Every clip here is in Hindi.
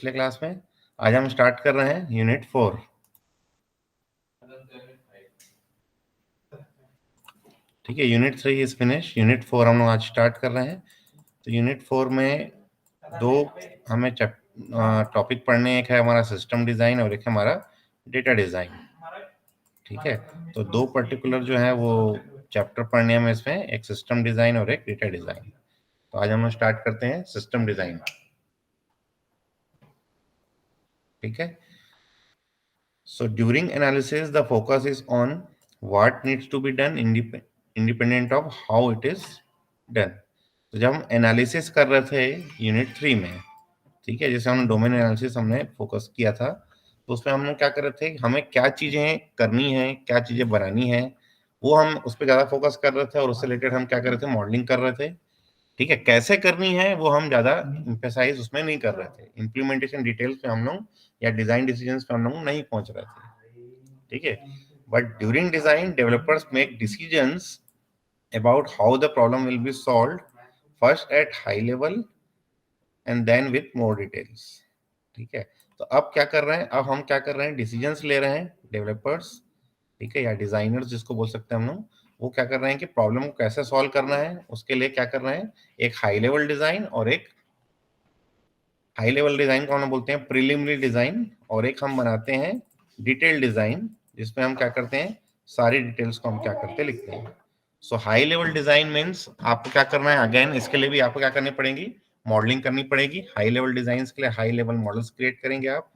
पिछले क्लास में। आज हम स्टार्ट कर रहे हैं यूनिट 4। ठीक है, यूनिट 3 इज फिनिश, यूनिट 4 हम लोग आज स्टार्ट कर रहे हैं। तो यूनिट 4 में दो हमें टॉपिक पढ़ने, एक है हमारा सिस्टम डिजाइन और एक है हमारा डेटा डिजाइन। ठीक है, तो दो पर्टिकुलर जो है वो चैप्टर पढ़ने हैं इसमें, एक सिस्टम डिजाइन और एक डेटा डिजाइन। तो आज हम लोग स्टार्ट करते हैं सिस्टम डिजाइन। ठीक है, so during analysis the focus is on what needs to be done independent of how it is done। तो जब हम एनालिसिस कर रहे थे यूनिट 3 में, ठीक है, जैसे हमने डोमेन एनालिसिस हमने फोकस किया था, तो उसमें हम लोग क्या कर रहे थे, हमें क्या चीजें करनी है, क्या चीजें बनानी है, वो हम उस पर ज्यादा फोकस कर रहे थे और उससे रिलेटेड हम क्या कर रहे थे, मॉडलिंग कर रहे थे। ठीक है, कैसे करनी है वो हम ज्यादा इम्फेसाइज उसमें नहीं कर रहे थे, इम्प्लीमेंटेशन डिटेल्स पे हम लोग या डिजाइन डिसीजंस पे हम लोग नहीं पहुंच रहे थे। ठीक है, but during design developers make decisions about how the problem will be solved, first at high level and then with more details। ठीक है, तो अब क्या कर रहे हैं, अब हम क्या कर रहे हैं, डिसीजंस ले रहे हैं डेवलपर्स, ठीक है, या डिजाइनर्स जिसको बोल सकते हैं हम लोग। वो क्या कर रहे हैं कि प्रॉब्लम को कैसे सॉल्व करना है, उसके लिए क्या कर रहे हैं, एक हाई लेवल डिजाइन और एक हाई लेवल डिजाइन को हम बोलते हैं प्रिलिमिनरी डिजाइन, और एक हम बनाते हैं डिटेल डिजाइन, जिसमें हम क्या करते हैं, सारी डिटेल्स को हम क्या करते हैं, लिखते हैं। सो हाई लेवल डिजाइन मीन्स आपको क्या करना है, अगेन इसके लिए भी आपको क्या करनी पड़ेगी, मॉडलिंग करनी पड़ेगी। हाई लेवल डिजाइन के लिए हाई लेवल मॉडल्स क्रिएट करेंगे आप,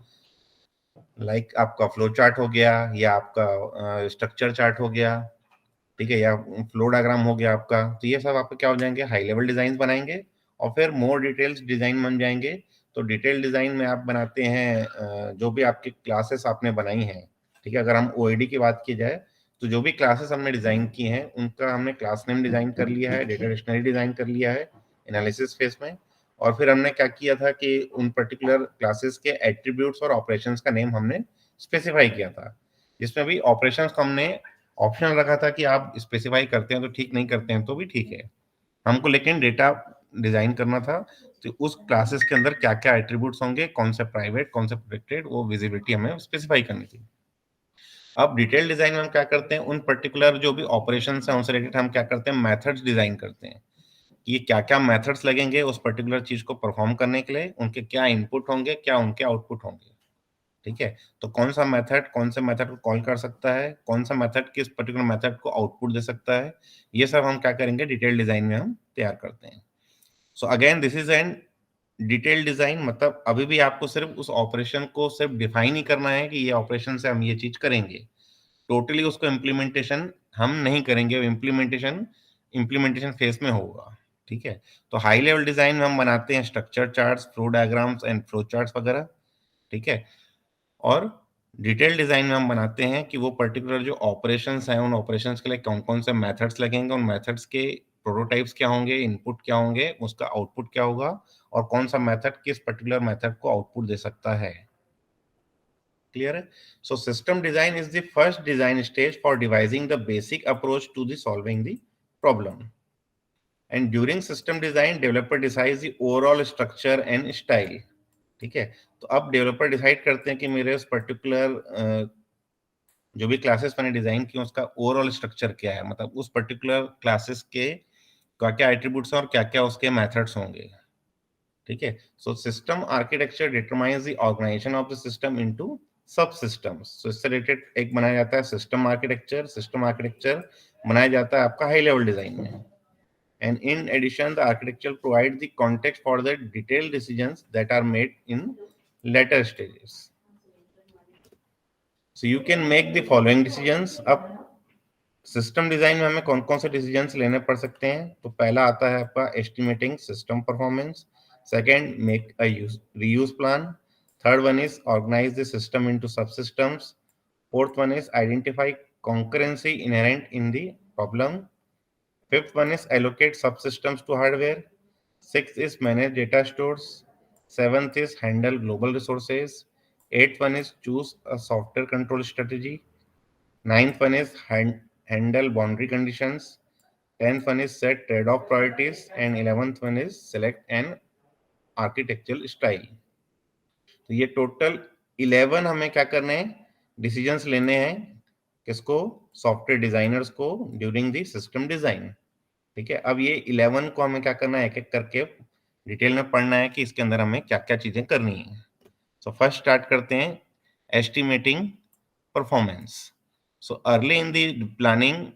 लाइक आपका फ्लो चार्ट हो गया, या आपका स्ट्रक्चर चार्ट हो गया, ठीक है, या फ्लो डायग्राम हो गया आपका। तो ये सब आपके क्या हो जाएंगे, हाई लेवल डिजाइन बनाएंगे, और फिर मोर डिटेल्स डिजाइन बन जाएंगे। तो डिटेल डिजाइन में आप बनाते हैं जो भी आपकी क्लासेस आपने बनाई हैं। ठीक है, अगर हम ओएडी की बात की जाए, तो जो भी क्लासेस हमने डिजाइन की हैं उनका हमने क्लास नेम डिजाइन कर लिया है, डेटा डिक्शनरी डिजाइन कर लिया है एनालिसिस फेज में। और फिर हमने क्या किया था कि उन पर्टिकुलर क्लासेस के एट्रीब्यूट्स और ऑपरेशंस का नेम हमने स्पेसिफाई किया था, जिसमें भी ऑपरेशंस को हमने ऑप्शन रखा था कि आप स्पेसिफाई करते हैं तो ठीक, नहीं करते हैं तो भी ठीक है। हमको लेकिन डेटा डिजाइन करना था, तो उस क्लासेस के अंदर क्या क्या एट्रीब्यूट्स होंगे, कौन से प्राइवेट कौन से प्रोटेक्टेड, वो विजिबिलिटी हमें स्पेसिफाई करनी थी। अब डिटेल डिजाइन में हम क्या करते हैं, उन पर्टिकुलर जो भी ऑपरेशन है उनसे रिलेटेड हम क्या करते हैं, मेथड्स डिजाइन करते हैं कि ये क्या क्या मेथड्स लगेंगे उस पर्टिकुलर चीज को परफॉर्म करने के लिए, उनके क्या इनपुट होंगे, क्या उनके आउटपुट होंगे। ठीक है, तो कौन सा मेथड कौन से मेथड को कॉल कर सकता है, कौन सा मेथड किस पर्टिकुलर मेथड को आउटपुट दे सकता है, ये सब हम क्या करेंगे, डिटेल डिजाइन में हम तैयार करते हैं। So again this is an detail design, मतलब अभी भी आपको सिर्फ उस ऑपरेशन को सिर्फ डिफाइन ही करना है कि ये ऑपरेशन से हम ये चीज करेंगे, टोटली उसको इम्प्लीमेंटेशन हम नहीं करेंगे, इम्प्लीमेंटेशन इम्प्लीमेंटेशन फेज में होगा। ठीक है, तो हाई लेवल डिजाइन में हम बनाते हैं structure charts, flow diagrams and flow charts वगैरह। ठीक है, और डिटेल डिजाइन में हम बनाते हैं कि वो पर्टिकुलर जो ऑपरेशंस हैं उन ऑपरेशंस के लिए कौन कौन से मेथड्स लगेंगे, उन मेथड्स के प्रोटोटाइप्स क्या होंगे, इनपुट क्या होंगे, उसका आउटपुट क्या होगा, और कौन सा मेथड किस पर्टिकुलर मेथड को आउटपुट दे सकता है। क्लियर है? So system design is the first design stage for devising the basic approach to the solving the problem, and during system design developer decides the overall structure and style. ठीक है, तो अब डेवलपर डिसाइड करते हैं कि मेरे उस पर्टिकुलर जो भी क्लासेस मैंने डिजाइन की उसका ओवरऑल स्ट्रक्चर क्या है, मतलब उस पर्टिकुलर क्लासेस के क्या क्या एट्रीब्यूट्स हैं और क्या क्या उसके मेथड्स होंगे। ठीक है, so system architecture determines the organisation of the system into सब सिस्टम्स। सो इससे रिलेटेड एक बनाया जाता है सिस्टम आर्किटेक्चर। सिस्टम आर्किटेक्चर बनाया जाता है आपका हाई लेवल डिजाइन में, and in addition the architecture provides the context for the detailed decisions that are made in later stages। so you can make the following decisions। अब सिस्टम डिजाइन में हमें कौन कौन से डिसीजंस लेने पड़ सकते हैं, तो पहला आता है आपका estimating system performance, second make a reuse plan, third one is organize the system into सब systems, fourth one is identify concurrency inherent in the problem, fifth one is allocate subsystems to hardware, sixth is manage data stores, seventh is handle global resources, eighth one is choose a software control strategy, ninth one is handle boundary conditions, 10th one is set trade-off priorities, and 11th one is select an architectural style। तो ये टोटल 11 हमें क्या करने हैं, डिसीजंस लेने हैं, किसको, सॉफ्टवेयर डिजाइनर्स को ड्यूरिंग द सिस्टम डिजाइन। ठीक है, अब ये 11 को हमें क्या करना है, एक एक करके डिटेल में पढ़ना है कि इसके अंदर हमें क्या क्या चीजें करनी है। सो फर्स्ट स्टार्ट करते हैं estimating performance. So early in the planning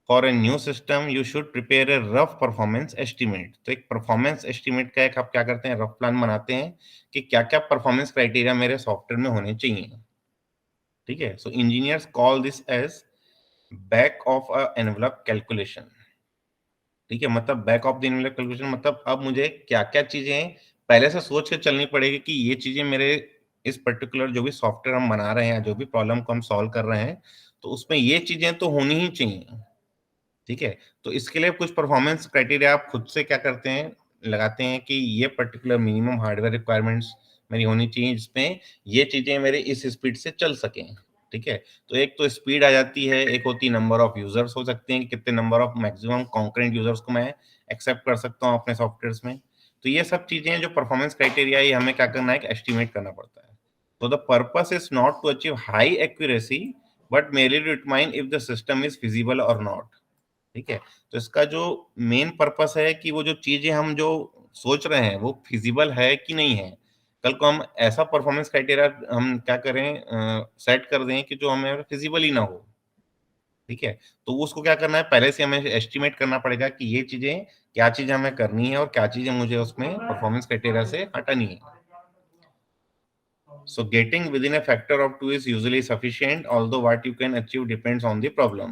for a new system you should prepare a rough performance estimate. तो एक परफॉर्मेंस एस्टिमेट का एक आप क्या करते हैं, रफ प्लान बनाते हैं कि क्या क्या परफॉर्मेंस क्राइटेरिया मेरे सॉफ्टवेयर में होने चाहिए। ठीक है, so engineers call this as back of a envelope calculation. ठीक है, मतलब back of the envelope calculation मतलब अब मुझे क्या क्या चीजें पहले से सोच के चलनी पड़ेगी कि ये चीजें मेरे इस पर्टिकुलर जो भी सॉफ्टवेयर हम बना रहे हैं, जो भी प्रॉब्लम को हम सॉल्व कर रहे हैं, तो उसमें ये चीजें तो होनी ही चाहिए। ठीक है, तो इसके लिए कुछ परफॉर्मेंस क्राइटेरिया आप खुद से क्या करते हैं, लगाते हैं कि ये पर्टिकुलर मिनिमम हार्डवेयर रिक्वायरमेंट्स मेरी होनी चाहिए जिसमें ये चीजें मेरे इस स्पीड से चल सकें। ठीक है, तो एक तो स्पीड आ जाती है, एक होती है नंबर ऑफ यूजर्स हो सकते हैं कि कितने number of maximum concurrent users को मैं एक्सेप्ट कर सकता हूँ अपने सॉफ्टवेयर में। तो ये सब चीजें जो परफॉर्मेंस क्राइटेरिया ये हमें क्या करना है, एस्टिमेट करना पड़ता है। तो the purpose is not to achieve high accuracy but merely to determine if the system is feasible और नॉट। ठीक है, तो इसका जो मेन पर्पस है कि वो जो चीजें हम जो सोच रहे हैं वो फिजिबल है कि नहीं है। कल को हम ऐसा परफॉर्मेंस क्राइटेरिया हम क्या करें, सेट कर दें कि जो हमें फिजिबल ही ना हो। ठीक है, तो उसको क्या करना है, पहले से हमें एस्टिमेट करना पड़ेगा कि ये चीजें क्या चीजें हमें करनी है और क्या चीजें मुझे उसमें परफॉर्मेंस क्राइटेरिया से हटानी है। So getting within a factor of 2 is usually sufficient, although what you can achieve depends on the problem.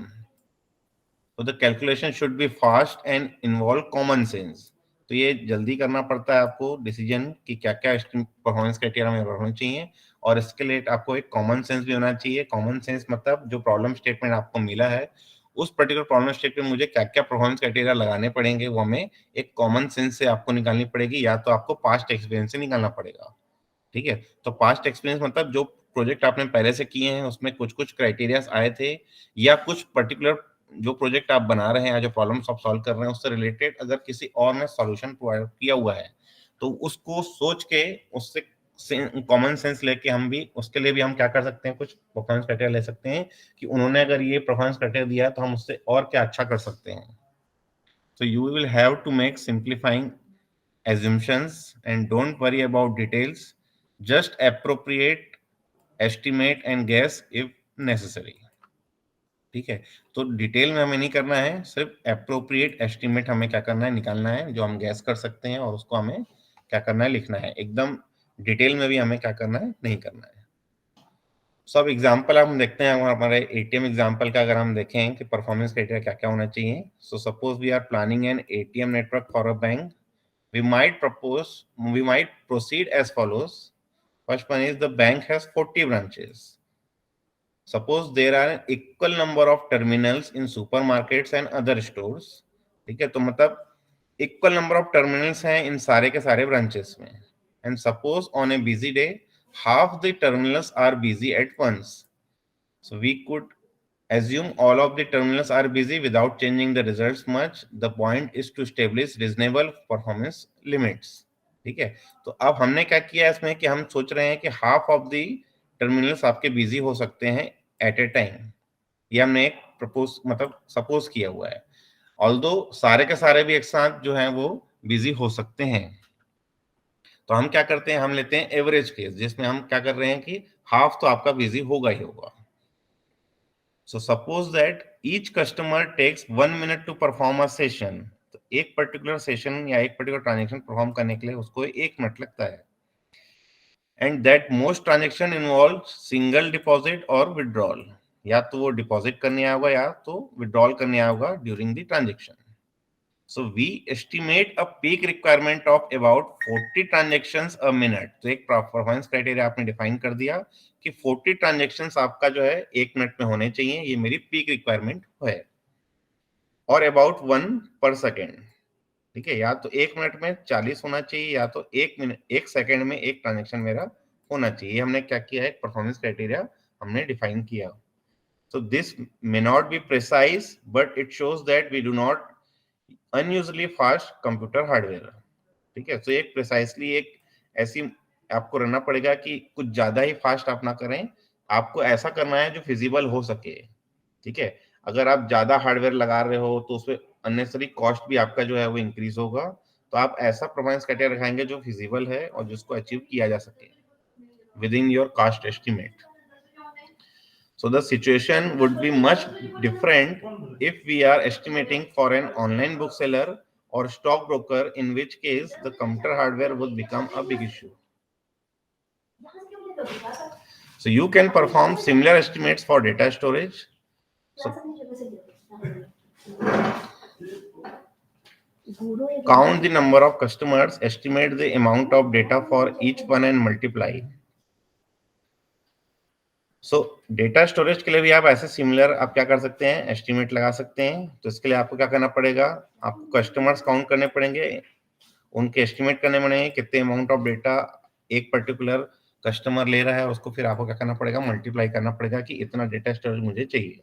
तो the calculation should be fast and involve common sense. तो ये जल्दी करना पड़ता है आपको डिसीजन कि क्या क्या परफॉर्मेंस क्राइटेरिया में होना चाहिए, और इसके लिए आपको एक कॉमन सेंस भी होना चाहिए। कॉमन सेंस मतलब जो प्रॉब्लम स्टेटमेंट आपको मिला है उस पर्टिकुलर प्रॉब्लम स्टेटमेंट में मुझे क्या क्या परफॉर्मेंस क्राइटेरिया लगाने पड़ेंगे, वो हमें एक कॉमन सेंस से आपको निकालनी पड़ेगी, या तो आपको पास्ट एक्सपीरियंस से निकालना पड़ेगा। ठीक है, तो पास्ट एक्सपीरियंस मतलब जो प्रोजेक्ट आपने पहले से किए हैं उसमें कुछ कुछ क्राइटेरियाज आए थे, या कुछ पर्टिकुलर जो प्रोजेक्ट आप बना रहे हैं या जो प्रॉब्लम्स आप सॉल्व कर रहे हैं उससे रिलेटेड अगर किसी और ने सॉल्यूशन प्रोवाइड किया हुआ है, तो उसको सोच के उससे कॉमन सेंस लेके हम भी उसके लिए भी हम क्या कर सकते हैं, कुछ परफॉर्मेंस क्राइटेरिया ले सकते हैं कि उन्होंने अगर ये परफॉर्मेंस क्राइटेरिया दिया है तो हम उससे और क्या अच्छा कर सकते हैं। So you will have to make simplifying assumptions and don't worry about details. Just appropriate, estimate and guess if necessary. ठीक है, तो डिटेल में हमें नहीं करना है, सिर्फ अप्रोप्रिएट एस्टिमेट हमें क्या करना है, निकालना है जो हम गैस कर सकते हैं, और उसको हमें क्या करना है, लिखना है। एकदम डिटेल में भी हमें क्या करना है, नहीं करना है। सब एग्जांपल हम देखते हैं, हमारे एटीएम एग्जांपल का अगर हम देखें कि परफॉर्मेंस क्राइटेरिया क्या क्या होना चाहिए। So suppose we are planning an ATM network for a bank, we might proceed as follows. First one is the bank has 40 branches. Suppose there are an equal number of terminals in supermarkets and other stores. ठीक है, तो मतलब इक्वल नंबर ऑफ टर्मिनल्स हैं इन सारे के सारे ब्रांचेस में। And suppose on a busy day half the terminals are busy at once. So we could assume all of the terminals are busy without changing the results much. The point is to establish reasonable performance limits. ठीक है, तो अब हमने क्या किया है इसमें कि हम सोच रहे हैं कि हाफ ऑफ द टर्मिनल्स आपके बिजी हो सकते हैं एट ए टाइम। ये हमने एक प्रपोज मतलब सपोज किया हुआ है, ऑल्दो सारे के सारे भी एक साथ जो हैं वो बिजी हो सकते हैं। तो हम क्या करते हैं, हम लेते हैं एवरेज केस जिसमें हम क्या कर रहे हैं कि हाफ तो आपका बिजी होगा ही होगा। So suppose that each customer takes 1 minute to perform a session. तो एक पर्टिकुलर सेशन या एक पर्टिकुलर ट्रांजेक्शन परफॉर्म करने के लिए उसको 1 मिनट लगता है। And that most transaction involve single deposit और विड्रॉल, या तो वो डिपॉजिट करने आया होगा या तो विड्रॉल करने आया होगा during the transaction. So we estimate a peak requirement of about 40 transactions a minute. तो एक परफॉर्मेंस क्राइटेरिया आपने डिफाइन कर दिया कि 40 ट्रांजेक्शंस आपका जो है 1 मिनट में होने चाहिए, ये मेरी पीक रिक्वायरमेंट है। और अबाउट 1 पर सेकेंड। ठीक है, या तो 1 मिनट में 40 होना चाहिए, या तो 1 मिनट 1 सेकेंड में एक ट्रांजेक्शन मेरा होना चाहिए। ये हमने क्या किया है, एक परफॉर्मेंस क्राइटेरिया हमने डिफाइन किया। So this may not be precise, but it shows that we do not unusually fast computer hardware. ठीक है, तो एक प्रिसाइसली एक ऐसी आपको रहना पड़ेगा कि कुछ ज्यादा ही फास्ट आप ना करें, आपको ऐसा करना है जो फिजिबल हो सके। ठीक है, अगर आप ज्यादा हार्डवेयर लगा रहे हो तो उसमें अननेसरी कॉस्ट भी आपका जो है वो इंक्रीज होगा। तो आप ऐसा परफॉर्मेंस क्राइटेरिया रखाएंगे जो फिजिबल है और जिसको अचीव किया जा सके with in your cast estimate. So the situation would be much different if we are estimating for an online bookseller or stockbroker, in which case the computer hardware would become a big issue. So you can perform similar estimates for data storage. So count the number of customers, estimate the amount of data for each one and multiply. So data storage के लिए भी आप ऐसे सिमिलर आप क्या कर सकते हैं, एस्टिमेट लगा सकते हैं। तो इसके लिए आपको क्या करना पड़ेगा, आपको कस्टमर्स काउंट करने पड़ेंगे, उनके एस्टिमेट करने पड़ेंगे कितने अमाउंट ऑफ डेटा एक पर्टिकुलर कस्टमर ले रहा है, उसको फिर आपको क्या करना पड़ेगा, मल्टीप्लाई करना पड़ेगा कि इतना डेटा स्टोरेज मुझे चाहिए।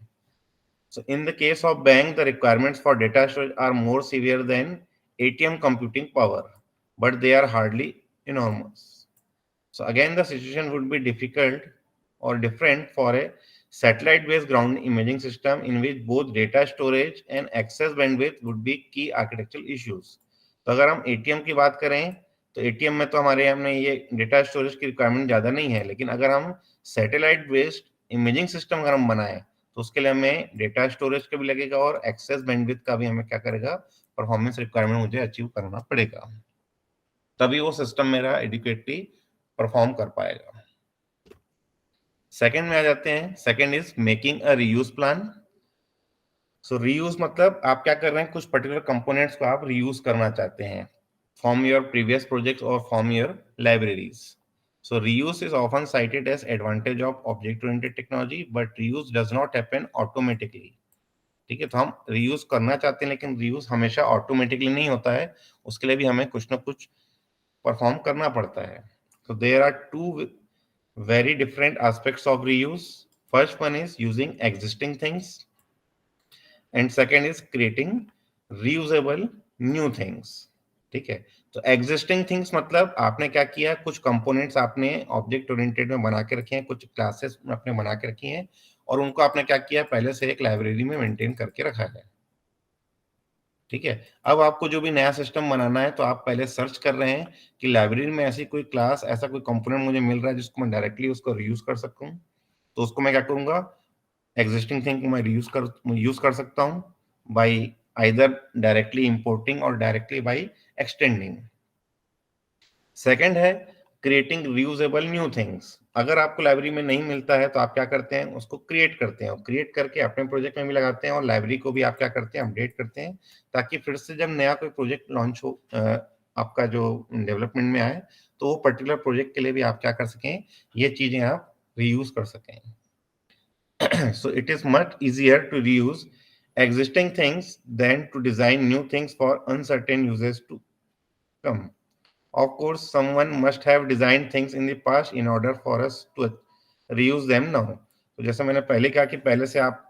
So in the case of bank the requirements for data storage are more severe than ATM computing power, but they are hardly enormous. So again, the situation would be difficult or different for a satellite-based ground imaging system in which both data storage and access bandwidth would be key architectural issues. तो अगर हम एटीएम की बात करें तो एटीएम में तो हमारे हमने ये डेटा स्टोरेज की रिक्वायरमेंट ज़्यादा नहीं है, लेकिन अगर हम सैटेलाइट बेस्ड इमेजिंग सिस्टम अगर हम बनाएं तो उसके लिए हमें डेटा स्टोरेज का भी लगेगा और एक्सेस बैंडविड्थ का भी हमें क्या करेगा, परफॉर्मेंस रिक्वायरमेंट मुझे अचीव करना पड़ेगा, तभी वो सिस्टम मेरा एडिक्वेटली परफॉर्म कर पाएगा। सेकंड में आ जाते हैं, second is making a reuse plan. So reuse मतलब आप क्या कर रहे हैं, कुछ पर्टिकुलर कंपोनेंट्स को आप रीयूज करना चाहते हैं फ्रॉम योर प्रीवियस प्रोजेक्ट्स और from your libraries. So reuse is often cited as advantage of object oriented technology, but reuse does not happen automatically. ठीक है, तो हम रीयूज करना चाहते हैं लेकिन रीयूज हमेशा ऑटोमेटिकली नहीं होता है, उसके लिए भी हमें कुछ ना कुछ परफॉर्म करना पड़ता है। So there are two very different aspects of reuse. First one is using existing things, and second is creating reusable new things. ठीक है, तो एग्जिस्टिंग थिंग्स मतलब आपने क्या किया, कुछ कंपोनेंट्स आपने ऑब्जेक्ट ओरिएंटेड में बना के रखे हैं, कुछ क्लासेस आपने बना के रखी हैं और उनको आपने क्या किया, पहले से एक लाइब्रेरी में मेंटेन करके रखा है। ठीक है, अब आपको जो भी नया सिस्टम बनाना है तो आप पहले सर्च कर रहे हैं कि लाइब्रेरी में ऐसी कोई क्लास, ऐसा कोई कंपोनेंट मुझे मिल रहा है जिसको मैं डायरेक्टली उसको रीयूज कर सकूं। तो उसको मैं क्या करूंगा, एग्जिस्टिंग थिंग को मैं यूज कर सकता हूं बाय आइदर डायरेक्टली इंपोर्टिंग और डायरेक्टली बाय एक्सटेंडिंग। सेकंड है क्रिएटिंग रीयूजेबल न्यू थिंग्स। अगर आपको लाइब्रेरी में नहीं मिलता है तो आप क्या करते हैं, उसको क्रिएट करते हैं और क्रिएट करके अपने प्रोजेक्ट में भी लगाते हैं और लाइब्रेरी को भी आप क्या करते हैं, अपडेट करते हैं, ताकि फिर से जब नया कोई प्रोजेक्ट लॉन्च हो आपका जो डेवलपमेंट में आए तो वो पर्टिकुलर प्रोजेक्ट के लिए भी आप क्या कर सकें, ये चीजें आप रीयूज कर सकें। So it is much easier to reuse existing things than to design new things for uncertain uses to come. Of course, someone must have designed things in the past in order for us to reuse them now. तो जैसा मैंने पहले कहा कि पहले से आप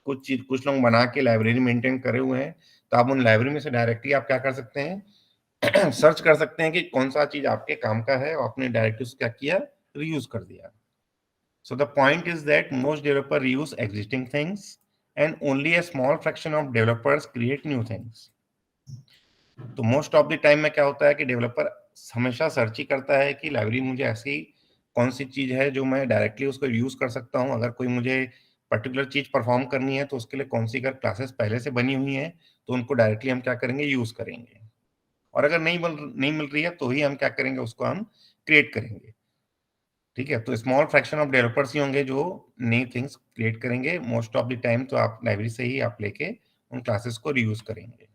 कुछ चीज कुछ लोग बना के लाइब्रेरी मेंटेन करे हुए हैं, तो आप उन लाइब्रेरी में से डायरेक्टली आप क्या कर सकते हैं, सर्च कर सकते हैं कि कौन सा चीज आपके काम का है और आपने डायरेक्टली उसको क्या किया, रीयूज कर दिया। So the point is that most developers reuse existing things and only a small fraction of developers create new things. तो मोस्ट ऑफ द टाइम में क्या होता है कि डेवलपर हमेशा सर्च ही करता है कि लाइब्रेरी मुझे ऐसी कौन सी चीज है जो मैं डायरेक्टली उसको यूज कर सकता हूँ, अगर कोई मुझे पर्टिकुलर चीज परफॉर्म करनी है तो उसके लिए कौन सी अगर क्लासेस पहले से बनी हुई हैं तो उनको डायरेक्टली हम क्या करेंगे, यूज करेंगे, और अगर नहीं मिल रही है तो ही हम क्या करेंगे, उसको हम क्रिएट करेंगे। ठीक है, तो स्मॉल फ्रैक्शन ऑफ डेवलपर्स ही होंगे जो नई थिंग्स क्रिएट करेंगे। मोस्ट ऑफ द टाइम तो आप लाइब्रेरी से ही आप लेके उन क्लासेस को रीयूज करेंगे।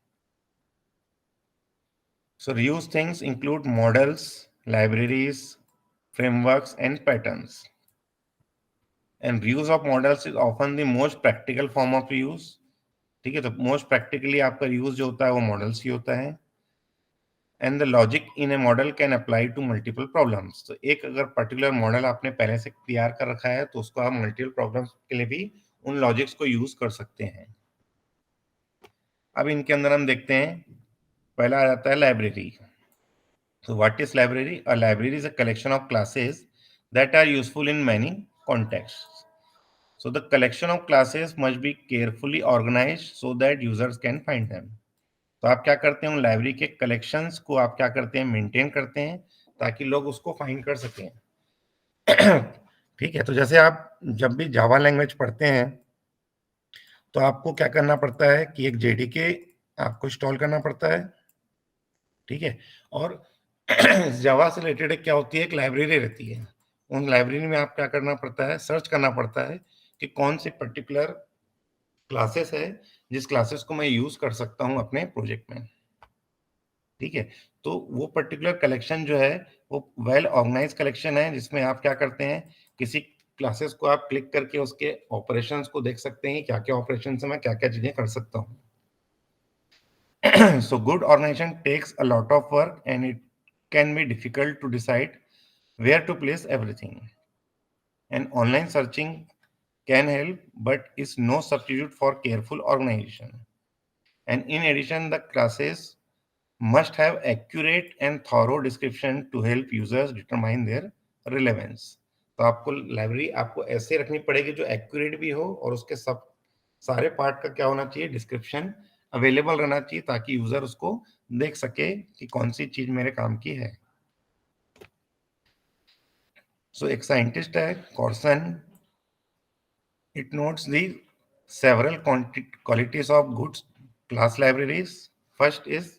So reuse things include models, libraries, frameworks, and patterns. And reuse of models is often the most practical form of reuse. ठीक है, तो मोस्ट प्रैक्टिकली आपका यूज जो होता है वो मॉडल्स ही होता है। And the logic in a model can apply to multiple problems. तो एक अगर पर्टिकुलर मॉडल आपने पहले से तैयार कर रखा है तो उसको आप मल्टीपल प्रॉब्लम्स के लिए भी उन लॉजिक्स को यूज कर सकते हैं। अब इनके अंदर हम देखते हैं, पहला आ जाता है library. So what is library? A library is a collection of classes that are useful in many contexts. So the collection of classes must be carefully organized so that users can find them. तो आप क्या करते हैं, उन लाइब्रेरी के कलेक्शंस को आप क्या करते हैं, मेंटेन करते हैं ताकि लोग उसको फाइंड कर सकें। ठीक है, तो जैसे आप जब भी जावा लैंग्वेज पढ़ते हैं तो आपको क्या करना पड़ता है कि एक जेडीके आपको इंस्टॉल करना पड़ता है। ठीक है, और जावा से रिलेटेड क्या होती है, एक लाइब्रेरी रहती है। उन लाइब्रेरी में आप क्या करना पड़ता है, सर्च करना पड़ता है कि कौन सी पर्टिकुलर क्लासेस है जिस क्लासेस को मैं यूज कर सकता हूं अपने प्रोजेक्ट में। ठीक है, तो वो पर्टिकुलर कलेक्शन जो है वो वेल ऑर्गेनाइज कलेक्शन है जिसमें आप क्या करते हैं, किसी क्लासेस को आप क्लिक करके उसके ऑपरेशंस को देख सकते हैं, क्या क्या ऑपरेशन से मैं क्या क्या चीजें कर सकता हूँ। So good organization takes a lot of work and it can be difficult to decide where to place everything. And online searching can help, but is no substitute for careful organization. And in addition, the classes must have accurate and thorough description to help users determine their relevance. तो आपको लाइब्रेरी आपको ऐसे रखनी पड़ेगी जो एक्यूरेट भी हो और उसके सब सारे पार्ट का क्या होना चाहिए, डिस्क्रिप्शन अवेलेबल रहना चाहिए ताकि यूजर उसको देख सके कि कौन सी चीज मेरे काम की है। सो एक साइंटिस्ट है Carson, it notes the several qualities of good class libraries. First is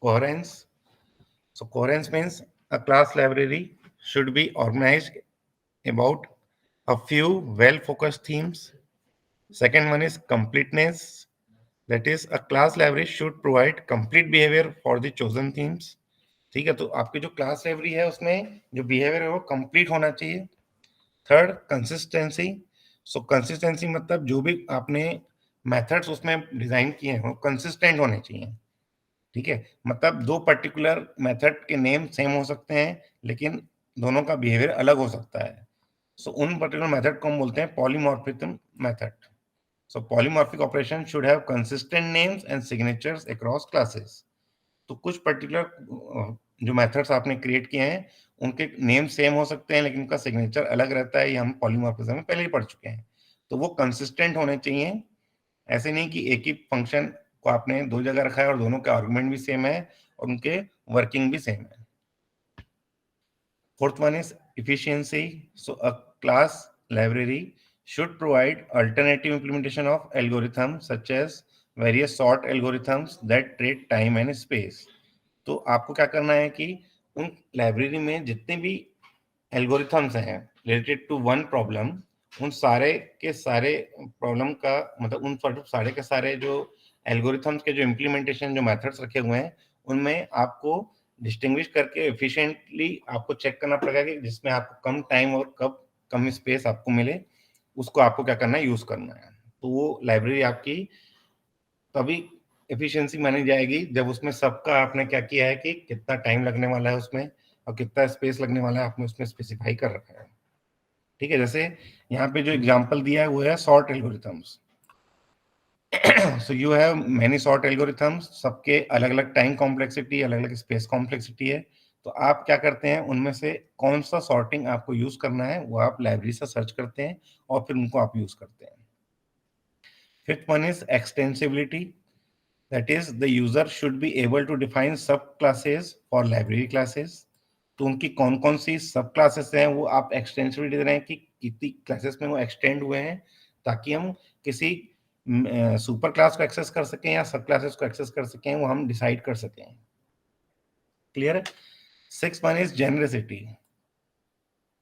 coherence. So coherence means a class library should be organized about a few well-focused themes. Second one is completeness. That is, a class library should provide complete behavior for the chosen themes. ठीक है, तो आपकी जो क्लास लाइब्रेरी है उसमें जो बिहेवियर है वो कंप्लीट होना चाहिए। Third, consistency. सो कंसिस्टेंसी मतलब जो भी आपने मेथड्स उसमें डिजाइन किए हैं वो कंसिस्टेंट होने चाहिए। ठीक है, मतलब दो पर्टिकुलर मेथड के नेम सेम हो सकते हैं लेकिन दोनों का बिहेवियर अलग हो सकता है। सो उन पर्टिकुलर मेथड को हम बोलते हैं polymorphism method. So polymorphic operation should have consistent names and signatures across classes. तो कुछ पर्टिकुलर जो मेथड्स आपने क्रिएट किए हैं उनके नेम सेम हो सकते हैं लेकिन उनका सिग्नेचर अलग रहता है, ये हम पॉलीमॉर्फिज्म में पहले ही पढ़ चुके हैं। तो वो कंसिस्टेंट होने चाहिए, ऐसे नहीं कि एक ही फंक्शन को आपने दो जगह रखा है और दोनों के आर्गुमेंट भी सेम है और उनके वर्किंग भी सेम है। Fourth one is efficiency. So a class library should provide alternative implementation of algorithms such as various sort algorithms that trade time and space. तो आपको क्या करना है कि उन लाइब्रेरी में जितने भी एल्गोरिथम्स हैं रिलेटेड टू वन प्रॉब्लम, उन सारे के सारे प्रॉब्लम का मतलब उन सारे के सारे जो एल्गोरिथम्स के जो इम्प्लीमेंटेशन जो मेथड्स रखे हुए हैं उनमें आपको डिस्टिंग्विश करके एफिशिएंटली आपको चेक करना पड़ेगा कि जिसमें आपको कम टाइम और कब कम स्पेस आपको मिले उसको आपको क्या करना है, यूज करना है। तो वो लाइब्रेरी आपकी तभी एफिशिएंसी मानी जाएगी जब उसमें सबका आपने क्या किया है कि कितना टाइम लगने वाला है उसमें और कितना स्पेस लगने वाला है आपने उसमें स्पेसिफाई कर रखा है। ठीक है, जैसे यहाँ पे जो एग्जांपल दिया है वो है sort algorithms. So you have many sort algorithms, सबके अलग अलग टाइम कॉम्प्लेक्सिटी अलग अलग स्पेस कॉम्प्लेक्सिटी है। तो आप क्या करते हैं, उनमें से कौन सा सॉर्टिंग आपको यूज करना है वो आप लाइब्रेरी से सर्च करते हैं और फिर उनको आप यूज करते हैं। Fifth one is extensibility. That is, the user should be able to define subclasses for library classes. तो उनकी कौन कौन सी सब क्लासेस हैं वो आप एक्सटेंसिबिलिटी दे रहे हैं कि कितनी क्लासेस में वो एक्सटेंड हुए हैं ताकि हम किसी सुपर क्लास को एक्सेस कर सकें या सब क्लासेस को एक्सेस कर सकें, वो हम डिसाइड कर सकें। क्लियर है? Six one is genericity.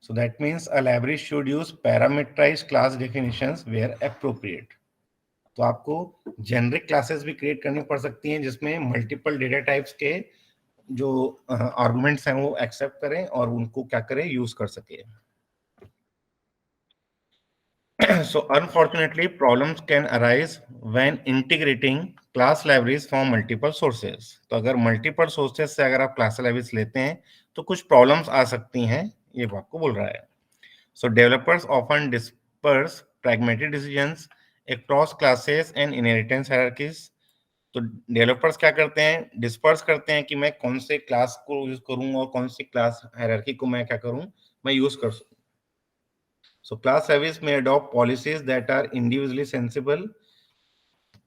So that means a library should use parameterize class definitions where appropriate. तो आपको जेनरिक क्लासेस भी क्रिएट करनी पड़ सकती हैं जिसमें मल्टीपल डेटा टाइप्स के जो आर्गुमेंट्स हैं वो एक्सेप्ट करें और उनको क्या करें, यूज कर सके। So unfortunately problems can arise when integrating class libraries from multiple sources. तो अगर मल्टीपल सोर्सेस से अगर आप क्लास लाइब्रेरीज लेते हैं तो कुछ प्रॉब्लम्स आ सकती हैं, ये वो आपको बोल रहा है। So developers often disperse pragmatic decisions across classes and inheritance hierarchies. तो डेवलपर्स क्या करते हैं, डिस्पर्स करते हैं कि मैं कौन से क्लास को यूज करूं और कौन सी क्लास हायरार्की को मैं क्या करूं, मैं यूज कर सकूं. So class service may adopt policies that are individually sensible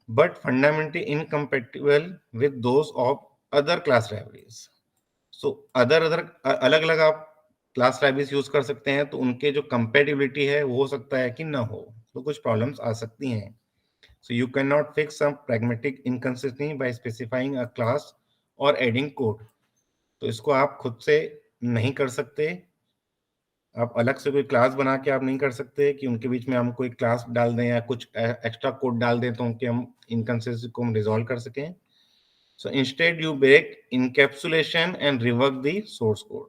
but fundamentally incompatible with those of other class libraries. So other अलग अलग आप क्लास लाइब्रेरीज यूज कर सकते हैं, तो उनके जो कंपेटिबिलिटी है वो हो सकता है कि ना हो, तो कुछ प्रॉब्लम्स आ सकती हैं. So you cannot fix some pragmatic inconsistency by specifying a class or adding code. तो इसको आप खुद से नहीं कर सकते, आप अलग से कोई क्लास बना के आप नहीं कर सकते कि उनके बीच में हम कोई क्लास डाल दें या कुछ एक्स्ट्रा कोड डाल दें तो उनके हम इनकंसिस्टेंसी को हम रिजॉल्व कर सकें. So instead you break encapsulation and rework the source code.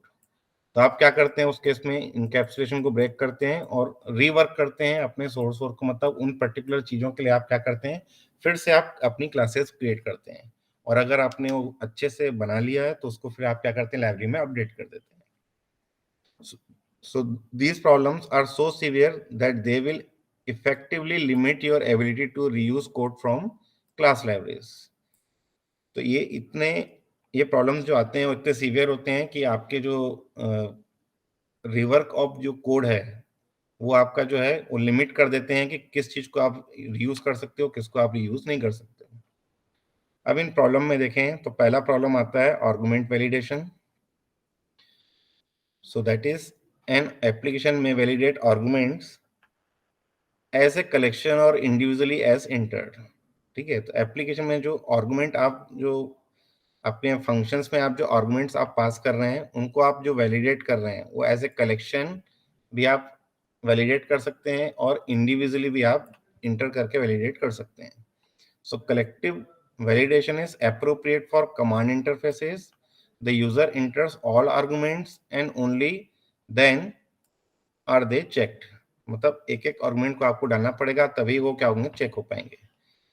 तो आप क्या करते हैं उस केस में, इनकैप्सुलेशन को ब्रेक करते हैं और रीवर्क करते हैं अपने सोर्स कोड को, मतलब उन पर्टिकुलर चीजों के लिए आप क्या करते हैं, फिर से आप अपनी क्लासेस क्रिएट करते हैं. और अगर आपने वो अच्छे से बना लिया है तो उसको फिर आप क्या करते हैं, लाइब्रेरी में अपडेट कर देते हैं. So these problems are so severe that they will effectively limit your ability to reuse code from class libraries. तो ये प्रॉब्लम्स जो आते हैं वो इतने सीवियर होते हैं कि आपके जो रिवर्क ऑफ जो कोड है वो आपका जो है वो लिमिट कर देते हैं कि किस चीज को आप रीयूज कर सकते हो, किसको आप रीयूज नहीं कर सकते हो. अब इन प्रॉब्लम में देखें तो पहला प्रॉब्लम आता है argument validation. So that is an application may validate arguments as a collection or individually as entered. ठीक है, तो एप्लीकेशन में जो आर्गुमेंट आप जो अपने फंक्शंस में आप जो आर्गुमेंट्स आप पास कर रहे हैं उनको आप जो वैलिडेट कर रहे हैं वो एज ए कलेक्शन भी आप वैलिडेट कर सकते हैं और इंडिविजुअली भी आप इंटर करके वैलिडेट कर सकते हैं. So collective validation is appropriate for command interfaces. The user enters all arguments and only then are they checked. मतलब एक एक आर्गुमेंट को आपको डालना पड़ेगा तभी वो क्या होंगे, चेक हो पाएंगे.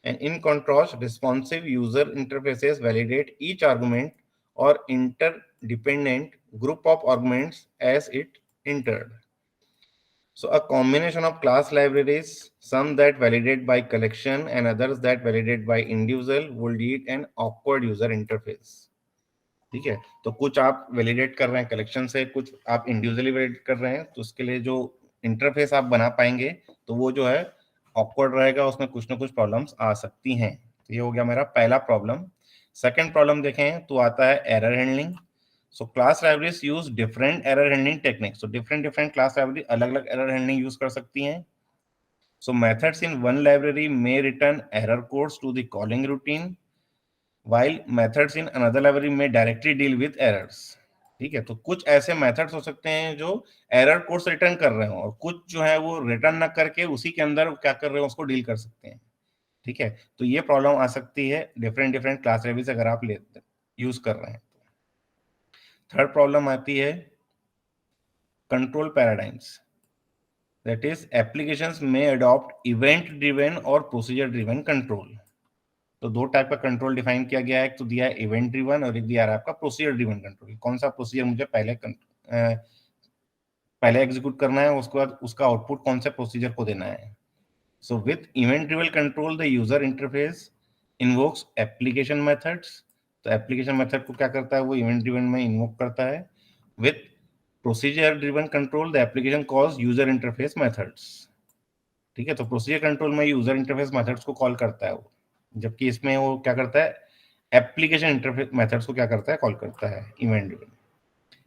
And in contrast, responsive user interfaces validate each argument or interdependent group of arguments as it entered. So a combination of class libraries, some that validate by collection and others that validate by individual, will lead an awkward user interface. ठीक है, तो कुछ आप वैलिडेट कर रहे हैं कलेक्शन से, कुछ आप इंडिविजुअली वैलिडेट कर रहे हैं, तो उसके लिए जो इंटरफेस आप बना पाएंगे तो वो जो है ऑकवर्ड रहेगा, उसमें कुछ ना कुछ प्रॉब्लम्स आ सकती हैं. तो ये हो गया मेरा पहला प्रॉब्लम. सेकंड प्रॉब्लम देखें तो आता है error handling. So class libraries use different error handling techniques. तो डिफरेंट क्लास लाइब्रेरी अलग अलग एरर हैंडलिंग यूज कर सकती हैं. So methods in one library may return error codes to the calling routine while methods in another library may directly deal with errors. ठीक है, तो कुछ ऐसे मेथड्स हो सकते हैं जो एरर कोड्स रिटर्न कर रहे हो और कुछ जो है वो रिटर्न ना करके उसी के अंदर क्या कर रहे हो उसको डील कर सकते हैं. ठीक है, तो ये प्रॉब्लम आ सकती है डिफरेंट क्लास लाइब्रेरीज अगर आप लेते यूज कर रहे हैं. थर्ड प्रॉब्लम आती है control paradigms. That is applications may adopt event driven और प्रोसीजर ड्रिवन कंट्रोल. तो दो टाइप का कंट्रोल डिफाइन किया गया है, एक तो दिया है इवेंट ड्रिवन और एक दिया है आपका प्रोसीजर ड्रिवन कंट्रोल. कौन सा प्रोसीजर मुझे पहले एग्जीक्यूट करना है, उसके बाद उसका आउटपुट कौन से प्रोसीजर को देना है. So with event driven control the user interface invokes application methods. तो एप्लीकेशन मेथड को क्या करता है, वो इवेंट ड्रिवन में इन्वोक करता है. With procedure driven control the application calls user interface methods. ठीक है, तो प्रोसीजर कंट्रोल में यूजर इंटरफेस मेथड्स को कॉल करता है वो, जबकि इसमें वो क्या करता है, एप्लीकेशन इंटरफेस मेथड्स को क्या करता है, कॉल करता है event driven.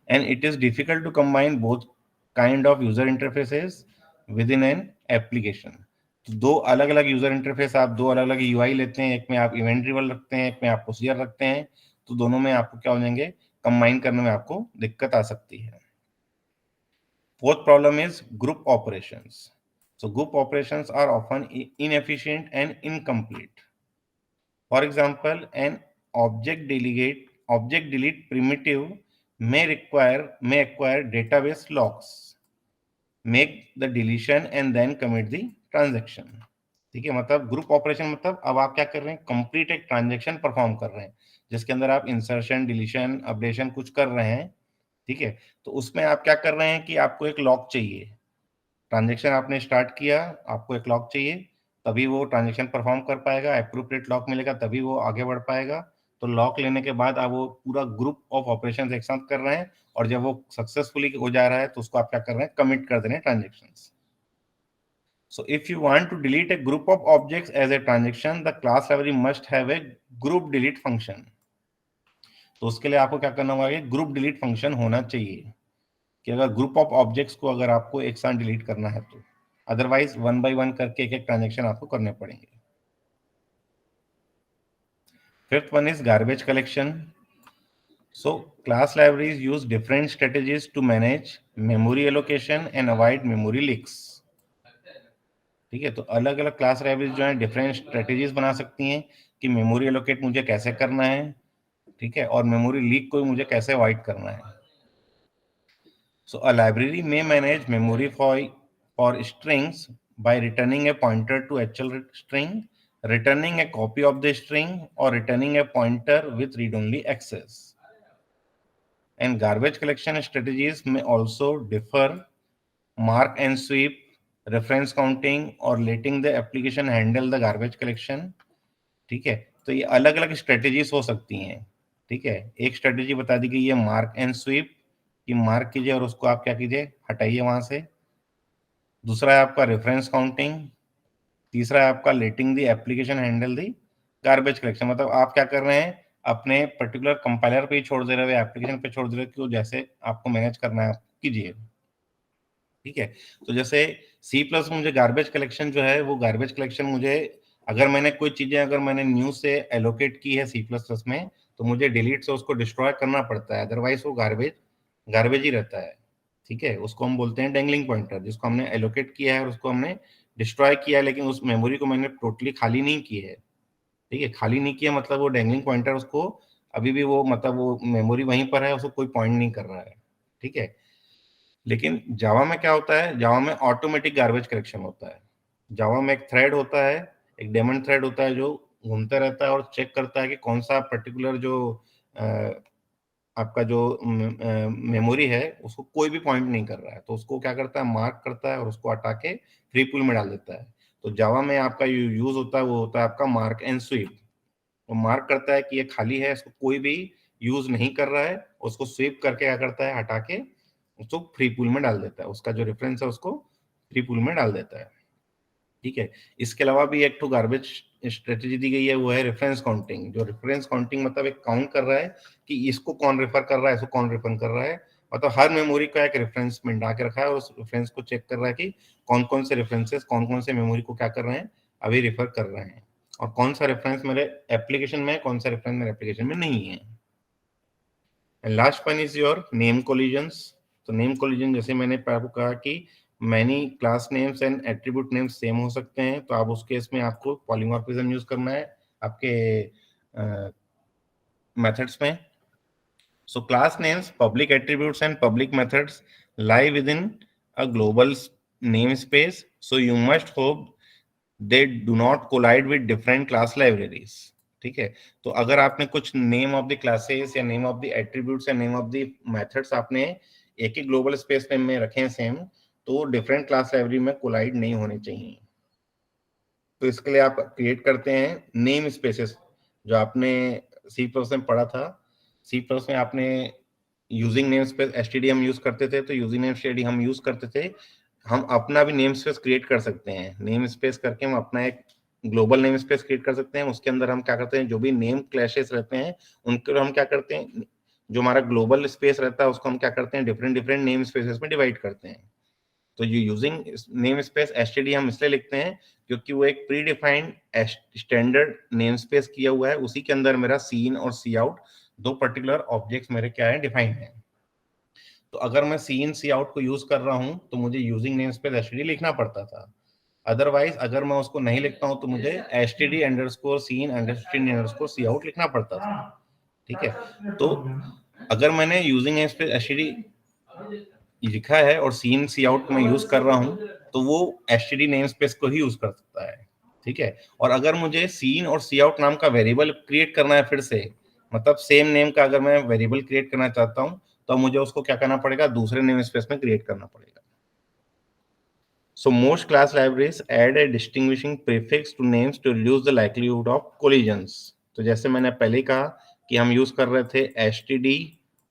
And it is difficult to combine both kind of user interfaces with in an application. तो दो अलग अलग यूजर इंटरफेस, आप दो अलग अलग यूआई लेते हैं, एक में आप इवेंट ड्रिवन रखते हैं, एक में आप प्रोसीजर रखते हैं, तो दोनों में आपको क्या हो जाएंगे, कंबाइन करने में आपको दिक्कत आ सकती है. Fourth problem is group operations. So group operations are often inefficient and incomplete. For example, an object delete primitive may acquire database logs, make the deletion and then commit the transaction. ठीक है, मतलब ग्रुप ऑपरेशन मतलब अब आप क्या कर रहे हैं, कंप्लीट एक ट्रांजेक्शन परफॉर्म कर रहे हैं जिसके अंदर आप इंसर्शन डिलीशन अपडेशन कुछ कर रहे हैं. ठीक है, तो उसमें आप क्या कर रहे हैं कि आपको एक लॉक चाहिए. ट्रांजेक्शन आपने स्टार्ट किया, आपको एक लॉक चाहिए, तभी वो ट्रांजेक्शन परफॉर्म कर पाएगा, एप्रोप्रिएट लॉक मिलेगा तभी वो आगे बढ़ पाएगा। तो लॉक लेने के बाद आप वो पूरा ग्रुप ऑफ ऑपरेशंस एक साथ कर रहे हैं, और जब वो सक्सेसफुली हो जा रहा है तो उसको आप क्या कर रहे हैं, कमिट कर दे रहे हैं transactions. So if you want to delete a group of objects as a transaction, the class library must have a group delete function. तो उसके लिए आपको क्या करना होगा, ग्रुप डिलीट फंक्शन होना चाहिए, कि अगर ग्रुप ऑफ ऑब्जेक्ट्स को अगर आपको एक साथ डिलीट करना है तो, अदरवाइज वन बाय वन करके एक एक ट्रांजेक्शन आपको करने पड़ेंगे। Fifth one is garbage collection. So class libraries use different strategies to manage memory allocation and avoid memory leaks. ठीक है, तो अलग अलग क्लास लाइब्रेरीज जो है डिफरेंट स्ट्रेटेजीज बना सकती हैं कि मेमोरी एलोकेट मुझे कैसे करना है, ठीक है, और मेमोरी लीक को मुझे कैसे अवॉइड करना है। सो अ लाइब्रेरी में manage memory for strings by returning a pointer to actual string, returning a copy of the string, or returning a pointer with read-only access. And garbage collection strategies may also differ: mark and sweep, reference counting, or letting the application handle the garbage collection. ठीक है, तो ये अलग अलग स्ट्रेटेजीज हो सकती हैं। ठीक है, एक स्ट्रेटेजी बता दी गई है मार्क एंड स्वीप, कि मार्क कीजिए और उसको आप क्या कीजिए, हटाइए वहां से। दूसरा है आपका रेफरेंस काउंटिंग। तीसरा है आपका letting the application handle the garbage collection, मतलब आप क्या कर रहे हैं, अपने पर्टिकुलर कंपाइलर पे ही छोड़ दे रहे हो, एप्लीकेशन पे छोड़ दे रहे हो कि वो जैसे आपको मैनेज करना है कीजिए। ठीक है, तो जैसे सी प्लस मुझे गार्बेज कलेक्शन जो है, वो गार्बेज कलेक्शन मुझे, अगर मैंने कोई चीजें अगर मैंने न्यू से एलोकेट की है सी प्लस प्लस में, तो मुझे डिलीट से उसको डिस्ट्रॉय करना पड़ता है, अदरवाइज वो गार्बेज गार्बेज ही रहता है। ठीक है, उसको हम बोलते हैं डेंगलिंग पॉइंटर, जिसको हमने एलोकेट किया है और उसको हमने डिस्ट्रॉय किया है, लेकिन उस मेमोरी को मैंने टोटली खाली नहीं की है। ठीक है, खाली नहीं किया मतलब वो डेंगलिंग पॉइंटर उसको अभी भी वो, मतलब वो मेमोरी वहीं पर है, उसको कोई पॉइंट नहीं कर रहा है। ठीक है, लेकिन जावा में क्या होता है, जावा में ऑटोमेटिक गार्बेज कलेक्शन होता है। जावा में एक थ्रेड होता है, एक डेमन थ्रेड होता है जो घूमता रहता है और चेक करता है कि कौन सा पर्टिकुलर जो अ, आपका जो मेमोरी है उसको कोई भी पॉइंट नहीं कर रहा है, तो उसको क्या करता है, मार्क करता है और उसको हटा के फ्री पूल में डाल देता है। तो जावा में आपका यूज होता है, वो होता है आपका मार्क एंड स्वीप। वो मार्क करता है कि ये खाली है, इसको कोई भी यूज नहीं कर रहा है, उसको स्वीप करके क्या करता है, हटा के उसको फ्री पूल में डाल देता है, उसका जो रेफरेंस है उसको फ्री पूल में डाल देता है। ठीक है, इसके अलावा भी एक तो गार्बेज स्ट्रेटेजी दी गई है, वो है रेफरेंस काउंटिंग। जो रेफरेंस काउंटिंग मतलब एक काउंट कर रहा है कि इसको कौन रेफर कर रहा है, इसको कौन रेफर कर रहा है, मतलब हर मेमोरी का एक रेफरेंस में डाल के रखा है और उस रेफरेंस को चेक कर रहा है कि कौन कौन से रेफरेंसेस कौन कौन से मेमोरी को क्या कर रहे हैं, अभी रेफर कर रहे हैं, और कौन सा रेफरेंस मेरे एप्लीकेशन में है, कौन सा रेफरेंस मेरे एप्लीकेशन में नहीं है। And last one is your name collisions. तो नेम कोलिजन, जैसे मैंने आपको कहा कि many class names and attribute names same हो सकते हैं, तो आप उस केस में आपको पॉलीमॉर्फिज्म यूज करना है आपके मेथड्स में। So class names, public attributes and public methods lie within a global namespace. So you must hope they do not collide with different class libraries. ठीक है, तो अगर आपने कुछ नेम ऑफ द क्लासेस या नेम ऑफ द एट्रीब्यूट्स या नेम ऑफ द मेथड्स आपने एक ही ग्लोबल स्पेस में रखे हैं सेम, तो डिफरेंट क्लास लाइब्रेरी में कोलाइड नहीं होने चाहिए। तो इसके लिए आप क्रिएट करते हैं नेम स्पेसेस, जो आपने सी प्लस में पढ़ा था। सी प्लस में आपने यूजिंग नेम स्पेस एसटीडी हम यूज करते थे, तो यूजिंग नेम एसटीडी हम यूज करते थे। हम अपना भी नेम स्पेस क्रिएट कर सकते हैं, नेम स्पेस करके हम अपना एक ग्लोबल नेम स्पेस क्रिएट कर सकते हैं। उसके अंदर हम क्या करते हैं, जो भी नेम क्लैशेस रहते हैं उनको हम क्या करते हैं, जो हमारा ग्लोबल स्पेस रहता है उसको हम क्या करते हैं, डिफरेंट डिफरेंट नेम स्पेसेस में डिवाइड करते हैं। तो ये यूजिंग नेम स्पेस एसटीडी हम इसलिए लिखते हैं क्योंकि वो एक pre defined standard name space किया हुआ है, उसी के अंदर मेरा सी इन और सी आउट दो पर्टिकुलर ऑब्जेक्ट्स मेरे क्या है, डिफाइंड है। तो अगर मैं सी इन सी आउट को यूज कर रहा हूं तो मुझे यूजिंग नेम स्पेस एसटीडी लिखना पड़ता था। अदरवाइज अगर मैं उसको नहीं लिखता हूं तो मुझे एसटीडी अंडरस्कोर सी इन अंडरस्कोर सी आउट लिखना पड़ता था। ठीक है, तो अगर मैंने यूजिंग नेम स्पेस एसटीडी लिखा है और सीन सी आउट में यूज कर रहा हूं, तो वो एसटीडी नेम स्पेस को ही यूज कर सकता है। ठीक है, और अगर मुझे सीन और सी आउट नाम का वेरिएबल क्रिएट करना है फिर से, मतलब सेम नेम का अगर मैं वेरिएबल क्रिएट करना चाहता हूं, तो मुझे उसको क्या करना पड़ेगा, दूसरे नेम स्पेस में क्रिएट करना पड़ेगा। So most class libraries add a distinguishing prefix to names to reduce the likelihood of collisions. तो जैसे मैंने पहले ही कहा कि हम यूज कर रहे थे std,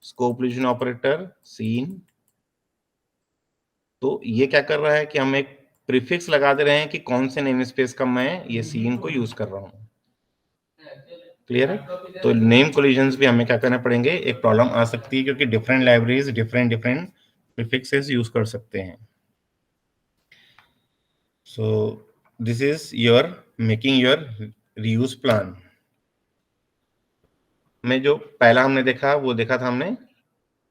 scope collision operator, cin. तो ये क्या कर रहा है कि हम एक प्रीफिक्स लगा दे रहे हैं कि कौन से नेम स्पेस का मैं ये सीन को यूज कर रहा हूँ। क्लियर है? तो नेम कोलिजन्स भी हमें क्या करना पड़ेंगे, एक प्रॉब्लम आ सकती है क्योंकि different libraries different different prefixes use कर सकते हैं। So this is your making your reuse plan में जो पहला हमने देखा वो देखा था हमने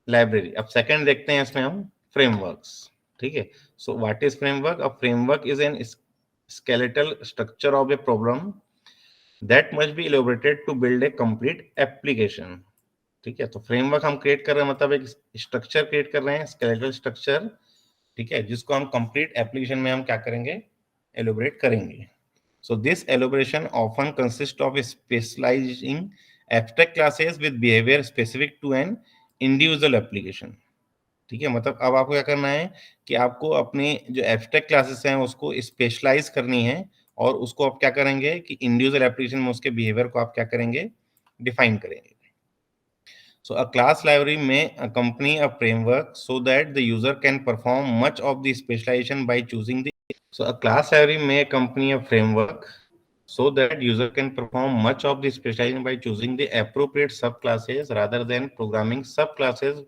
लाइब्रेरी। अब सेकंड देखते हैं इसमें हम फ्रेमवर्क्स। ठीक है, so what is framework? A framework is an skeletal structure of a problem that must be elaborated to build a complete application। ठीक है, तो फ्रेमवर्क हम क्रिएट कर रहे हैं मतलब एक स्ट्रक्चर क्रिएट कर रहे हैं, स्केलेटल स्ट्रक्चर। ठीक है, जिसको हम कंप्लीट एप्लीकेशन में हम क्या करेंगे, एलोबरेट करेंगे। So this elaboration often consist of specializing abstract classes with behaviour specific to an individual application. ठीक है, मतलब अब आपको क्या करना है कि आपको अपनी जो एब्स्ट्रैक्ट क्लासेस हैं उसको स्पेशलाइज करनी है, और उसको आप क्या करेंगे कि इंडिविजुअल एप्लीकेशन में उसके बिहेवियर को आप क्या करेंगे, डिफाइन करेंगे। So a class library may accompany a framework so that the user can perform much of the specialization by choosing the. So a class library may accompany a framework so that user can perform much of the specialization by choosing the appropriate subclasses rather than programming subclasses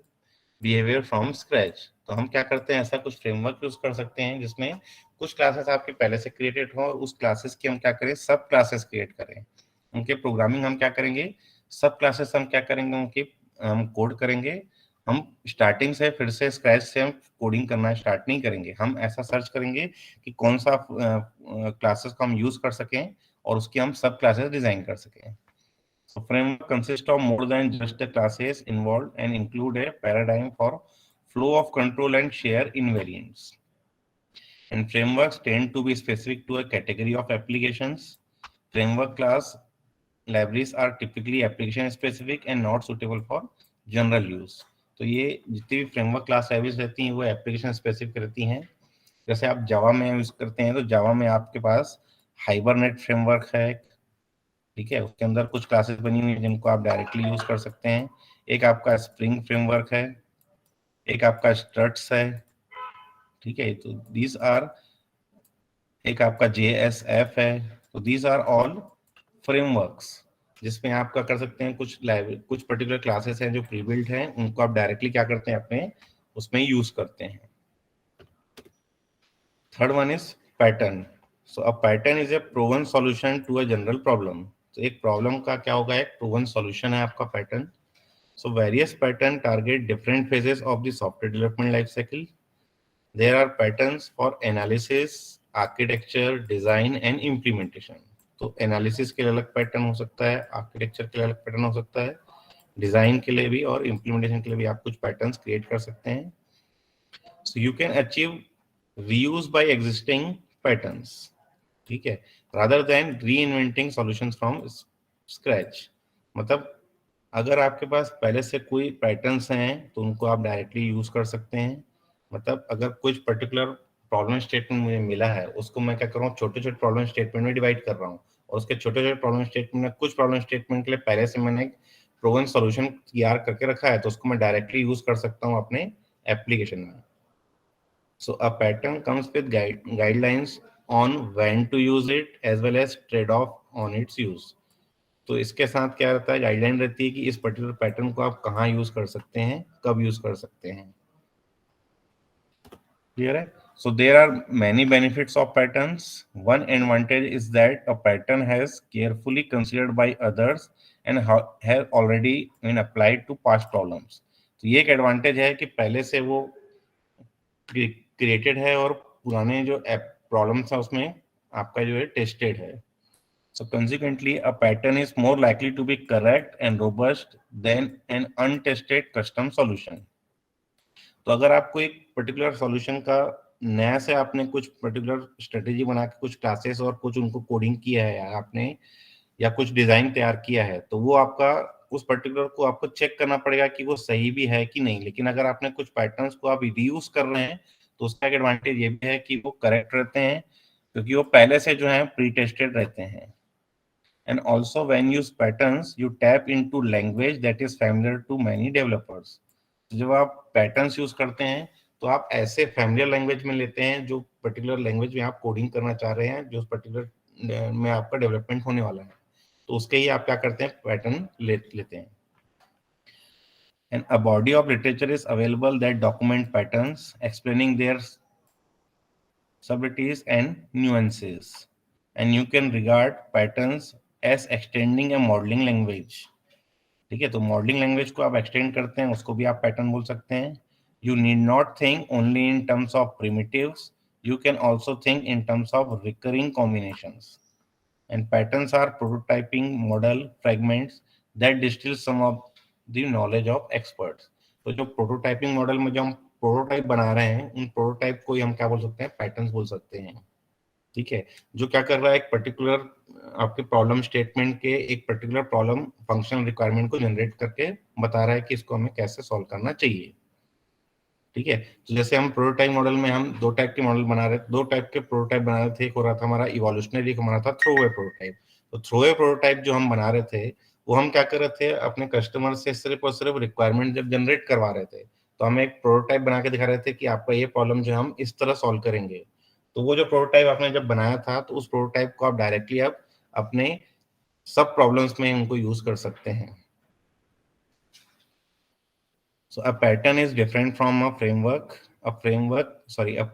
behaviour from scratch. तो हम क्या करते हैं, ऐसा कुछ फ्रेमवर्क यूज कर सकते हैं जिसमें कुछ क्लासेस आपके पहले से क्रिएटेड हो और उस क्लासेस की हम क्या करें, सब क्लासेस क्रिएट करें। उनके प्रोग्रामिंग हम क्या करेंगे, सब क्लासेस हम क्या करेंगे, उनकी हम कोड करेंगे। हम स्टार्टिंग से फिर से स्क्रैच से हम कोडिंग करना स्टार्ट नहीं करेंगे, हम ऐसा सर्च करेंगे कि कौन सा क्लासेस को हम यूज कर सकें और उसकी हम सब क्लासेस डिजाइन कर सकें। So framework consists of more than just the classes involved and include a paradigm for flow of control and share invariants. And frameworks tend to be specific to a category of applications. Framework class libraries are typically application specific and not suitable for general use. तो ये जितनी भी फ्रेमवर्क क्लास लाइब्रेरीज रहती हैं वो एप्लीकेशन स्पेसिफिक रहती हैं। जैसे आप जावा में यूज करते हैं तो जावा में आपके पास हाइबरनेट फ्रेमवर्क है, ठीक है, उसके अंदर कुछ क्लासेस बनी हुई हैं जिनको आप डायरेक्टली यूज कर सकते हैं। एक आपका स्प्रिंग फ्रेमवर्क है, एक आपका स्ट्रट्स है। ठीक है, तो दीज आर, एक आपका JSF है। तो दीज आर ऑल फ्रेमवर्क्स जिसमें आप क्या कर सकते हैं, कुछ पर्टिकुलर क्लासेस हैं जो प्री बिल्ट हैं, उनको आप डायरेक्टली क्या करते हैं, अपने उसमें यूज करते हैं। Third one is pattern. So a pattern is a proven solution to a general problem. तो एक प्रॉब्लम का क्या होगा, एक प्रूवन सॉल्यूशन है आपका pattern. So various pattern target different phases of the software development life cycle. There are patterns for analysis, architecture, design and implementation. तो एनालिसिस के लिए अलग पैटर्न हो सकता है, आर्किटेक्चर के लिए अलग पैटर्न हो सकता है, डिजाइन के लिए भी और इम्प्लीमेंटेशन के लिए भी आप कुछ पैटर्न्स क्रिएट कर सकते हैं। So you can achieve reuse by existing patterns. ठीक है, rather than reinventing solutions from scratch। मतलब अगर आपके पास पहले से कोई पैटर्न्स हैं तो उनको आप डायरेक्टली यूज कर सकते हैं। मतलब अगर कुछ पर्टिकुलर प्रॉब्लम स्टेटमेंट मुझे मिला है, उसको मैं क्या कर रहा हूँ, छोटे छोटे प्रॉब्लम स्टेटमेंट में डिवाइड कर रहा हूँ, और उसके छोटे छोटे प्रॉब्लम स्टेटमेंट में कुछ प्रॉब्लम स्टेटमेंट के लिए पहले से मैंने एक प्रोवन सॉल्यूशन तैयार करके रखा है, तो उसको मैं डायरेक्टली यूज कर सकता हूँ अपने एप्लीकेशन में। So a pattern comes with guidelines on when to use it as well as trade off on its use. तो इसके साथ क्या रहता है, गाइडलाइन रहती है कि इस पर्टिकुलर पैटर्न को आप कहाँ यूज कर सकते हैं, कब यूज कर सकते हैं। क्लियर है? So there are many benefits of patterns. One advantage is that a pattern has carefully considered by others and has already been applied to past problems. तो ये एक एडवांटेज है कि पहले से वो क्रिएटेड है और पुराने जो प्रॉब्लम्स है उसमें आपका जो है टेस्टेड है। So consequently, a pattern is more likely to be correct and robust than an untested custom solution. तो अगर आपको एक पर्टिकुलर सॉल्यूशन का नया से आपने कुछ पर्टिकुलर स्ट्रेटेजी बना के कुछ क्लासेस और कुछ उनको कोडिंग किया है या आपने या कुछ डिजाइन तैयार किया है, तो वो आपका उस पर्टिकुलर को आपको चेक करना पड़ेगा कि वो सही भी है कि नहीं। लेकिन अगर आपने कुछ पैटर्न्स को आप रीयूज कर रहे हैं तो उसका एक एडवांटेज ये भी है कि वो करेक्ट रहते हैं, क्योंकि वो पहले से जो है प्री टेस्टेड रहते हैं. And also when use patterns, you tap into language that is familiar to many developers. जब आप पैटर्न्स यूज करते हैं तो आप ऐसे फैमिलियर लैंग्वेज में लेते हैं जो पर्टिकुलर लैंग्वेज में आप कोडिंग करना चाह रहे हैं, जो पर्टिकुलर में आपका डेवलपमेंट होने वाला है, तो उसके ही आप क्या करते हैं, पैटर्न लेते हैं. And a body of literature is available that document patterns, explaining their subtleties and nuances. And you can regard patterns as extending a modeling language. ठीक है, तो मॉडलिंग लैंग्वेज को आप एक्सटेंड करते हैं, उसको भी आप पैटर्न बोल सकते हैं. You need not think only in terms of primitives, you can also think in terms of recurring combinations. And patterns are prototyping model fragments that distill some of the knowledge of experts. तो जो प्रोटोटाइपिंग मॉडल में जो हम प्रोटोटाइप बना रहे हैं, उन प्रोटोटाइप को ही हम क्या बोल सकते हैं, पैटर्न्स बोल सकते हैं. ठीक है, जो क्या कर रहा है, एक पर्टिकुलर आपके प्रॉब्लम स्टेटमेंट के एक पर्टिकुलर प्रॉब्लम फंक्शनल रिक्वायरमेंट को जनरेट करके बता रहा है कि इसको हमें कैसे सॉल्व करना चाहिए. ठीक है, तो जैसे हम प्रोटोटाइप मॉडल में हम दो टाइप के मॉडल बना रहे, दो टाइप के प्रोटोटाइप बना रहे थे. एक हो रहा था हमारा इवोल्यूशनरी, एक हमारा था थ्रोअवे प्रोटोटाइप. तो थ्रोअवे प्रोटोटाइप जो हम बना रहे थे, वो हम क्या कर रहे थे, अपने कस्टमर से सिर्फ और सिर्फ रिक्वायरमेंट जब जनरेट करवा रहे थे, तो हम एक प्रोटोटाइप बना के दिखा रहे थे कि आपका ये प्रॉब्लम जो हम इस तरह सॉल्व करेंगे. तो वो जो प्रोटोटाइप आपने जब बनाया था, तो उस प्रोटोटाइप को आप डायरेक्टली आप अपने सब प्रॉब्लम्स में उनको यूज कर सकते हैं. So a pattern is different from a framework. A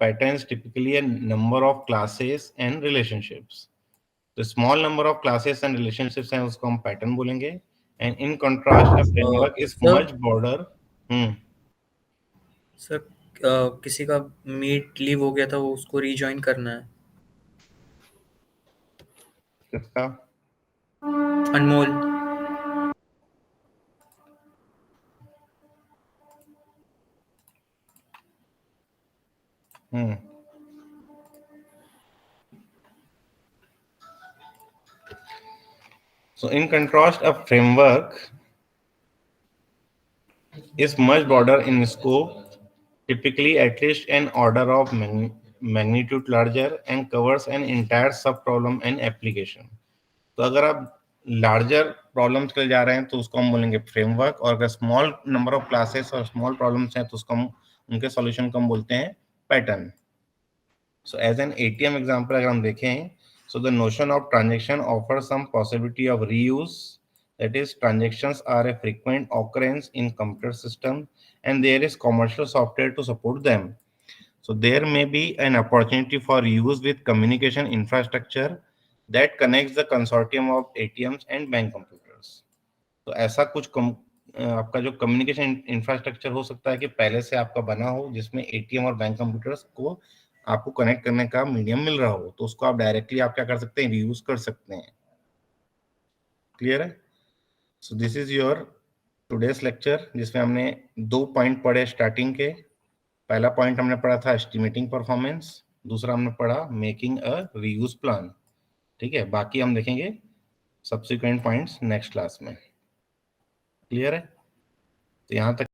pattern is typically a number of classes and relationships. The small number of classes and relationships हैं उसको हम pattern बोलेंगे. And in contrast, a framework is sir much broader. Hmm. Sir किसी का मीट लीव हो गया था, वो उसको रीजॉइन करना है. किसका? अनमोल. हम्म. So in contrast, a framework is much broader in scope, typically at least an order of magnitude larger, and covers an entire subproblem and application. तो अगर आप लार्जर प्रॉब्लम्स के लिए जा रहे हैं तो उसको हम बोलेंगे फ्रेमवर्क, और अगर स्मॉल नंबर ऑफ क्लासेस और स्मॉल प्रॉब्लम्स हैं तो उसको हम उनके सॉल्यूशन को हम बोलते हैं pattern. So as an ATM example अगर हम देखें, so the notion of transaction offers some possibility of reuse. That is, transactions are a frequent occurrence in computer system, and there is commercial software to support them. So there may be an opportunity for use with communication infrastructure that connects the consortium of ATMs and bank computers. तो ऐसा कुछ आपका जो कम्युनिकेशन इंफ्रास्ट्रक्चर हो सकता है कि पहले से आपका बना हो, जिसमें एटीएम और बैंक कंप्यूटर्स को आपको कनेक्ट करने का मीडियम मिल रहा हो, तो उसको आप डायरेक्टली आप क्या कर सकते हैं, रीयूज कर सकते हैं. क्लियर है? So this is your today's lecture, जिसमें हमने दो पॉइंट पढ़े स्टार्टिंग के. पहला पॉइंट हमने पढ़ा था एस्टिमेटिंग परफॉर्मेंस, दूसरा हमने पढ़ा मेकिंग अ रीयूज प्लान. ठीक है, बाकी हम देखेंगे सब्सिक्वेंट पॉइंट्स नेक्स्ट क्लास में. क्लियर है? तो यहाँ तक